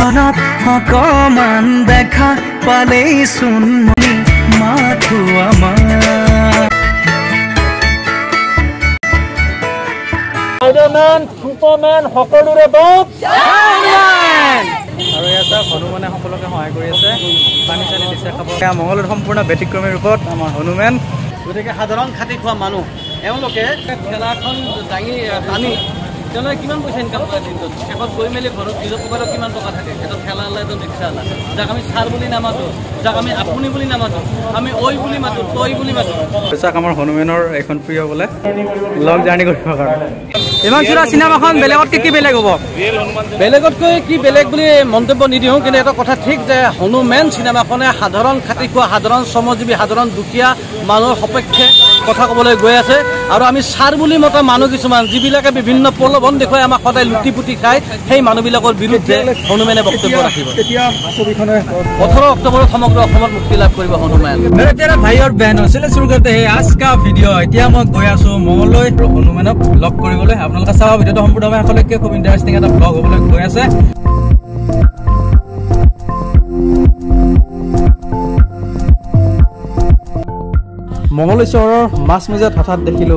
নয়নত অকমান দেখা পালেই চোন মাথো আমাৰ স্পাইডাৰমেন সুপাৰমেন সকলোৰে বাপ আৰু এটা হনুমানে সকলোকে সহায় কৰি আছে পানী চানী দিছে খাব মংগলত সম্পূৰ্ণ ব্যতিক্ৰমী ৰূপত আমাৰ হনুমান গতিকে সাধাৰণ খাতি খোৱা মানুহ এওঁলোকে ঠেলাখন দাঙি টানি তেওঁলোকে কিমান পইচা ইনকাম কৰে দিনটোত শেষত গৈ মেলি ঘৰত নিজৰ পকেটত কিমান টকা থাকে এজন ঠেলাৱালা এজন ৰিক্সাৱালা যাক আমি ছাৰ বুলি নামাতোঁ যাক আমি আপুনি বুলি নামাতোঁ আমি ঐ বুলি মাতোঁ তই বুলি মাতোঁ চাওক আমাৰ হনুমানৰ এখন প্ৰিয় বোলে লং জাৰ্ণি কৰিবৰ কাৰণে ইমান চোৰা চিনেমাখন বেলেগতকৈ কি বেলেগ হ'ব বেলেগতকৈ কি বেলেগ বুলি মন্তব্য নিদিওঁ কিন্তু এটা কথা ঠিক যে হনুমান চিনেমাখনে সাধাৰণ খাতি খোৱা সাধাৰণ শ্ৰমজীৱী সাধাৰণ দুখীয়া মানুহৰ সপক্ষে কথা ক'বলৈ গৈ আছে আৰু আমি ছাৰ বুলি মতা মানুহ কিছুমান যিবিলাকে বিভিন্ন প্ৰলোভন দেখুৱাই আমাক সদায় লুটি পুটি খায় সেই মানুহবিলাকৰ বিৰুদ্ধে হনুমানে বক্তব্য ৰাখিব 18 অক্টোবৰত সমগ্ৰ অসমত মুক্তি লাভ কৰিব হনুমান मेरे तेरा भाई और बहनों चलिए शुरू करते हैं आज का भिडिओ এতিয়া মই গৈ আছো মংগললৈ হনুমানক লগ কৰিবলৈ আপোনালোকে চাও ভিডিওটো সম্পূৰ্ণভাৱে সকলোকে খুব ইন্টাৰেষ্টিং এটা ব্লগ হ'বলৈ গৈ আছে মংগল চহৰৰ মাছমজিয়াত হঠাৎ দেখিলো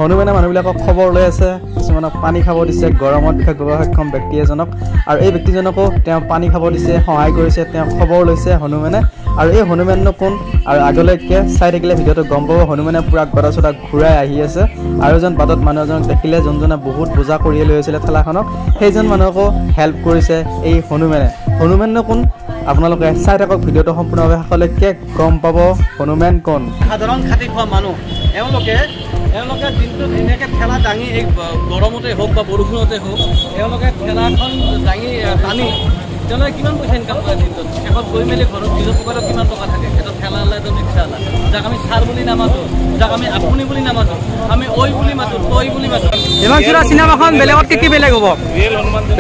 হনুমানে মানুহবিলাকক খবৰ লৈ আছে কিছুমানক পানী খাব দিছে গৰমত সক্ষম ব্যক্তি এজনক আৰু এই ব্যক্তিজনকো তেওঁ পানী খাব দিছে সহায় কৰিছে তেওঁ খবৰ লৈছে হনুমানে আৰু এই হনুমাননো কোন আৰু আগলৈকে চাই থাকিলে ভিডিওটো গম পাব হনুমানে পুৰা গড়া চড়া ঘূৰাই আহি আছে আৰু এজন বাটত মানুহ এজনক দেখিলে যোনজনে বহুত বোজা কঢ়িয়াই লৈ আহিছিলে ঠেলাখনক সেইজন মানুহকো হেল্প কৰিছে এই হনুমাননো কোন আপোনালোকে চাই থাকক ভিডিওটো সম্পূৰ্ণভাৱে সকলোকে গম পাব হনুমান কোন সাধাৰণ খাতি খোৱা মানুহ এওঁলোকে দিনটোত এনেকৈ ঠেলা দাঙি এই গৰমতে হওক বা বৰষুণতে হওক এওঁলোকে ঠেলাখন দাঙি টানি তেওঁলোকে কিমান পইচা ইনকাম কৰে দিনটোত শেষত গৈ মেলি ঘৰত নিজৰ পকেটত কিমান টকা থাকে এজন ঠেলাৱালা এজন ৰিক্সাৱালা যাক আমি ছাৰ বুলি নামাতোঁ যাক আমি আপুনি বুলি নামাতোঁ আমি ঐ বুলি মাতোঁ তই বুলি মাতোঁ ইমান চোৰা চিনেমাখন বেলেগতকৈ কি বেলেগ হ'ব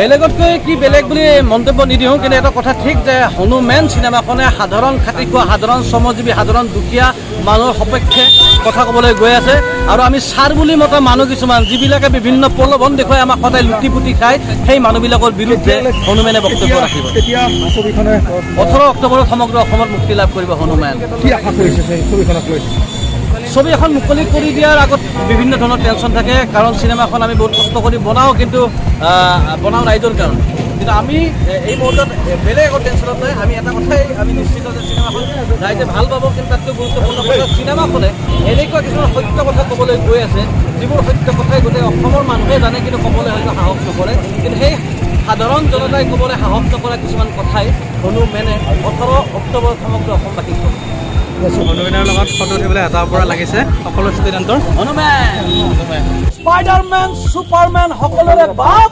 বেলেগতকৈ কি বেলেগ বুলি মন্তব্য নিদিওঁ কিন্তু এটা কথা ঠিক যে হনুমান চিনেমাখনে সাধাৰণ খাতি খোৱা সাধাৰণ শ্ৰমজীৱী সাধাৰণ দুখীয়া মানুহৰ সপক্ষে কথা ক'বলৈ গৈ আছে আৰু আমি ছাৰ বুলি মতা মানুহ কিছুমান যিবিলাকে বিভিন্ন প্ৰলোভন দেখুৱাই আমাক সদায় লুটি পুটি খায় সেই মানুহবিলাকৰ বিৰুদ্ধে হনুমানে বক্তব্য ৰাখিব 18 অক্টোবৰত সমগ্ৰ অসমত মুক্তি লাভ কৰিব হনুমান ছবি এখন মুকলি কৰি দিয়াৰ আগত বিভিন্ন ধৰণৰ টেনশ্যন থাকে কাৰণ চিনেমাখন আমি বহুত কষ্ট কৰি বনাওঁ কিন্তু বনাওঁ ৰাইজৰ কাৰণে কিন্তু আমি এই মুহূৰ্তত বেলেগ একো টেনশ্যনত নাই আমি এটা কথাই আমি নিশ্চিত যে চিনেমাখন ৰাইজে ভাল পাব কিন্তু তাতকৈ গুৰুত্বপূৰ্ণ কথা চিনেমাখনে এনেকুৱা কিছুমান সত্য কথা ক'বলৈ গৈ আছে যিবোৰ সত্য কথাই গোটেই অসমৰ মানুহে জানে কিন্তু ক'বলৈ হয়তো সাহস নকৰে কিন্তু সেই সাধাৰণ জনতাই ক'বলৈ সাহস নকৰা কিছুমান কথাই হনুমানে 18 অক্টোবৰত সমগ্ৰ অসমবাসীক ক'ব হনুমানৰ লগত ফটো উঠিবলৈ এটাৰ পৰা লাগিছে সকলো ষ্টুডেণ্টৰ হনুমান স্পাইডাৰমেন সুপাৰমেন সকলোৰে বাপ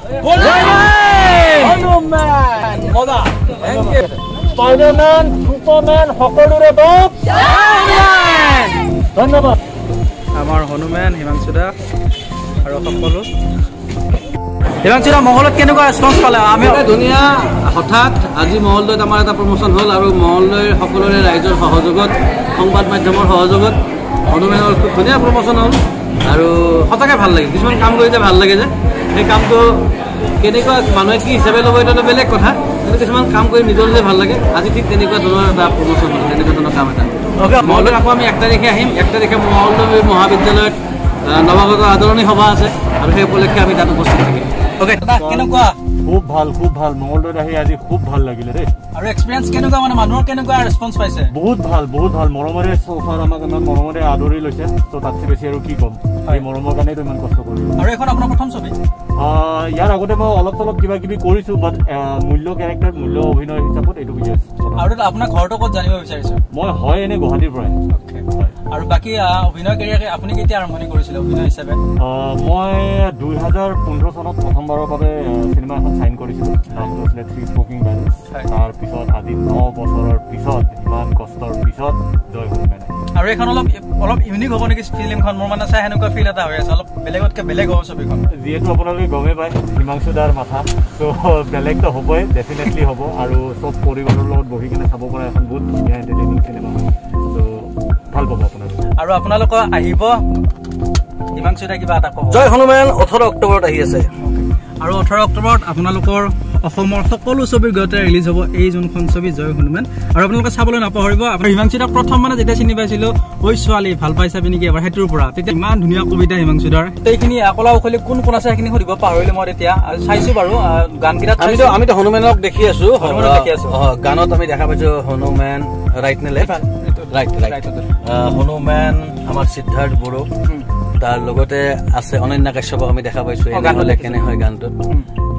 হনুমান মজা থেংক ইউ স্পাইডাৰমেন সুপাৰমেন সকলোৰে বাপ ধন্যবাদ আমাৰ হনুমান হিমাংশুদা আৰু সকলো হিমাংশুদা মংগলত কেনেকুৱা ৰেছপন্স পালে আমি ধুনীয়া হঠাৎ আজি মহলদৈত আমাৰ এটা প্ৰমোশ্যন হ'ল আৰু মহলদৈৰ সকলোৰে ৰাইজৰ সহযোগত সংবাদ মাধ্যমৰ সহযোগত হনুমানৰ খুব ধুনীয়া প্ৰমোশ্যন হ'ল আৰু সঁচাকৈ ভাল লাগে কিছুমান কাম কৰিলে ভাল লাগে যে সেই কামটো কেনেকুৱা মানুহে কি হিচাপে ল'ব এইটো বেলেগ কথা কিন্তু কিছুমান কাম কৰি নিজৰ নিজে ভাল লাগে আজি ঠিক তেনেকুৱা ধৰণৰ এটা প্ৰমোশ্যন হ'ল তেনেকুৱা ধৰণৰ কাম এটা মহলদৈত আকৌ আমি 1 তাৰিখে আহিম 1 তাৰিখে মহলদৈ মহাবিদ্যালয়ত নৱাগত আদৰণি সভা আছে আৰু সেই উপলক্ষে আমি তাত উপস্থিত থাকিম ওকে কেনেকুৱা খুব ভাল মংগলদৈত আহি আজি খুব ভাল লাগিলে দেই আৰু এক্সপেৰিয়েন্স কেনেকুৱা মানে মানুহৰ কেনেকুৱা ৰেছপন্স পাইছে বহুত ভাল মৰমৰে চৌফাৰ আমাক ইমান মৰমৰে আদৰি লৈছে তো তাতকৈ বেছি আৰু কি ক'ম এই মৰমৰ কাৰণেতো ইমান কষ্ট কৰিলোঁ আৰু এখন আপোনাৰ প্ৰথম ছবি ইয়াৰ আগতে মই অলপ চলপ কিবা কিবি কৰিছোঁ বাট মূল্য কেৰেক্টাৰ মূল্য অভিনয় হিচাপত এইটো বিজয় আৰু আপোনাৰ ঘৰটো ক'ত জানিব বিচাৰিছোঁ মই হয় এনে গুৱাহাটীৰ পৰাই আৰু বাকী অভিনয় কেৰিয়াৰ আপুনি কেতিয়া আৰম্ভণি কৰিছিলে অভিনয় হিচাপে মই 2015 চনত প্ৰথমবাৰৰ বাবে চিনেমা এখন চাইন কৰিছিলোঁ নামটো আছিলে থ্ৰী স্মকিং বেলছ তাৰপিছত আজি 9 বছৰৰ পিছত ইমান কষ্টৰ পিছত জয় হনুমান আৰু এখন অলপ ইউনিক হ'ব নেকি ফিল্মখন মোৰ মানে চাই সেনেকুৱা ফিল এটা হৈ আছে অলপ বেলেগতকৈ বেলেগ হ'ব ছবিখন যিহেতু আপোনালোকে গমেই পায় হিমাংশুদাৰ মাথা ত' বেলেগতো হ'বই ডেফিনেটলি হ'ব আৰু চব পৰিবাৰৰ লগত বহি কিনে চাব পৰা এখন বহুত ধুনীয়া এণ্টাৰটেইনিং চিনেমা হয় ত' ভাল পাব আপোনালোকে আৰু আপোনালোকৰ আহিব হিমাংশুদাই কিবা এটা ক'ব জয় হনুমান 18 অক্টোবৰত আহি আছে আৰু 18 অক্টোবৰত আপোনালোকৰ অসমৰ সকলো ছবিৰ গতে ৰিলিজ হ'ব এই যোনখন ছবি জয় হনুমান আৰু আপোনালোকে চাবলৈ নাপাহৰিব আপোনাৰ হিমাংশুদাক প্ৰথম মানে যেতিয়া চিনি পাইছিলো ঐ ছোৱালী ভাল পাইছাবি নেকি এবাৰ সেইটোৰ পৰা তেতিয়া ইমান ধুনীয়া কবিতা হিমাংশুদাৰ এইখিনি আকলা উখলি কোন কোন আছে সেইখিনি সুধিব পাহৰিলো মই তেতিয়া চাইছো বাৰু গানকেইটাত আমিতো হনুমানক দেখি আছো গানত আমি দেখা পাইছো হনুমান ৰাইট নে লেফ্ট ৰাইট হনুমান আমাৰ সিদ্ধাৰ্থ বড়ো তাৰ লগতে আছে অনন্যা কাশ্যপক আমি দেখা পাইছো এনেহলে কেনে হয় গানটোত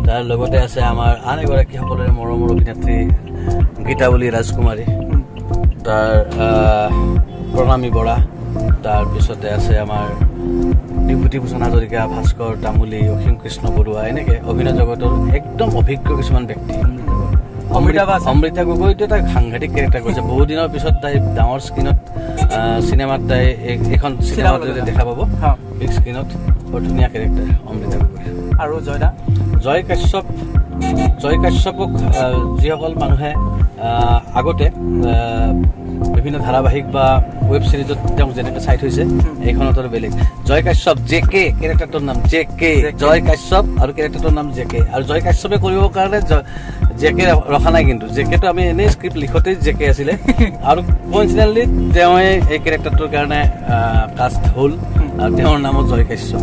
তাৰ লগতে আছে আমাৰ আন এগৰাকী সকলোৰে মৰমৰ অভিনেত্ৰী গীতাৱলী ৰাজকুমাৰী তাৰ প্ৰণামী বৰা তাৰপিছতে আছে আমাৰ বিভূতিভূষণ হাজৰিকা ভাস্কৰ তামুলী অসীম কৃষ্ণ বৰুৱা এনেকে অভিনয় জগতৰ একদম অভিজ্ঞ কিছুমান ব্যক্তি অমৃতা গগৈটো তাই সাংঘাতিক কেৰেক্টাৰ কৰিছে বহু দিনৰ পিছত তাই ডাঙৰ স্ক্ৰীণত চিনেমাত তাই এখন চিনেমাত দেখা পাব বিগ স্ক্ৰীণত বৰ ধুনীয়া কেৰেক্টাৰ অমৃতা গগৈ আৰু জয় কাশ্যপক যিসকল মানুহে আগতে বিভিন্ন ধাৰাবাহিক বা ৱেব চিৰিজত তেওঁক যেনেকৈ চাই থৈছে এইখনত আৰু বেলেগ জয় কাশ্যপ JK কেৰেক্টাৰটোৰ নাম JK জয় কাশ্যপ আৰু কেৰেক্টাৰটোৰ নাম JK আৰু জয় কাশ্যপে কৰিবৰ কাৰণে JK ৰখা নাই কিন্তু JKটো আমি এনেই স্ক্ৰিপ্ট লিখোতেই JK আছিলে আৰু কইনচিডেণ্টলি তেওঁ এই কেৰেক্টাৰটোৰ কাৰণে কাষ্ট হ'ল আৰু তেওঁৰ নামত জয় কাশ্যপ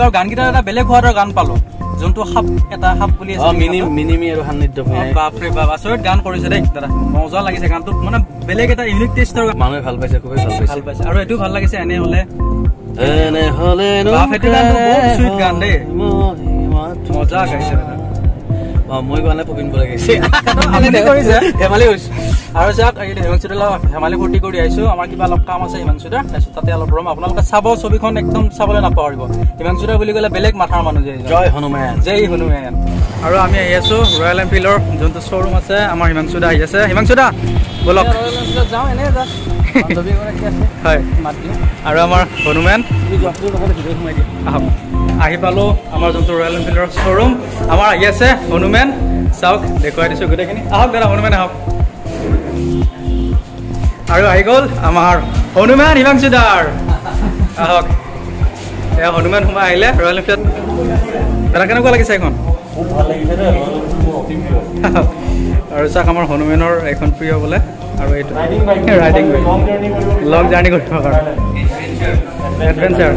আৰু গানকেইটা এটা বেলেগ হোৱাৰ গান পালো যোনটো এটা সাপ বুলি আছে মিনিমি আৰু সান্নিধ্য বাপৰে বাপ আচৰিত গান কৰিছে দেই দাদা মজা লাগিছে গানটো মানে বেলেগ এটা ইউনিক টেষ্টৰ মানুহে ভাল পাইছে খুবেই ভাল পাইছে আৰু এইটো ভাল লাগিছে এনে হলে বাপ সেইটো গানটো বহুত চুইট গান দেই মজা গাইছে মই গানে প্ৰবীণ বৰাই গাইছে ধেমালি কৰিছে আৰু যাক হিমাংশুদাৰ ধেমালি ফূৰ্তি কৰি আহিছো আমাৰ কিবা অলপ কাম আছে হিমাংশুদাৰ তাৰপিছত তাতে অলপ ৰম আপোনালোকে চাব ছবিখন একদম চাবলৈ নাপাহৰিব হিমাংশুদাৰ বুলি ক'লে বেলেগ মাথাৰ মানুহ জয় হনুমান আৰু আমি আহি আছো ৰয়েল এনফিল্ডৰ যোনটো শ্বৰুম আছে আমাৰ হিমাংশুদা আহি আছে হিমাংশুদা বলক যাওঁ এনে হয় আৰু আমাৰ হনুমান আহক আহি পালো আমাৰ যোনটো ৰয়েল এনফিল্ডৰ শ্বৰুম আমাৰ আহি আছে হনুমান চাওক দেখুৱাই দিছো গোটেইখিনি আহক দাদা হনুমান আহক আৰু আহি গ'ল আমাৰ হনুমান হিমাংশুদাৰ আহক এয়া হনুমান সোমাই আহিলে ৰয়েল এনফিল্ড দাদা কেনেকুৱা লাগিছে এখন আৰু চাওক আমাৰ হনুমানৰ এখন প্ৰিয় বোলে আৰু এইটো ৰাইডিং লং জাৰ্ণি কৰিব কাৰণে এডভেঞ্চাৰ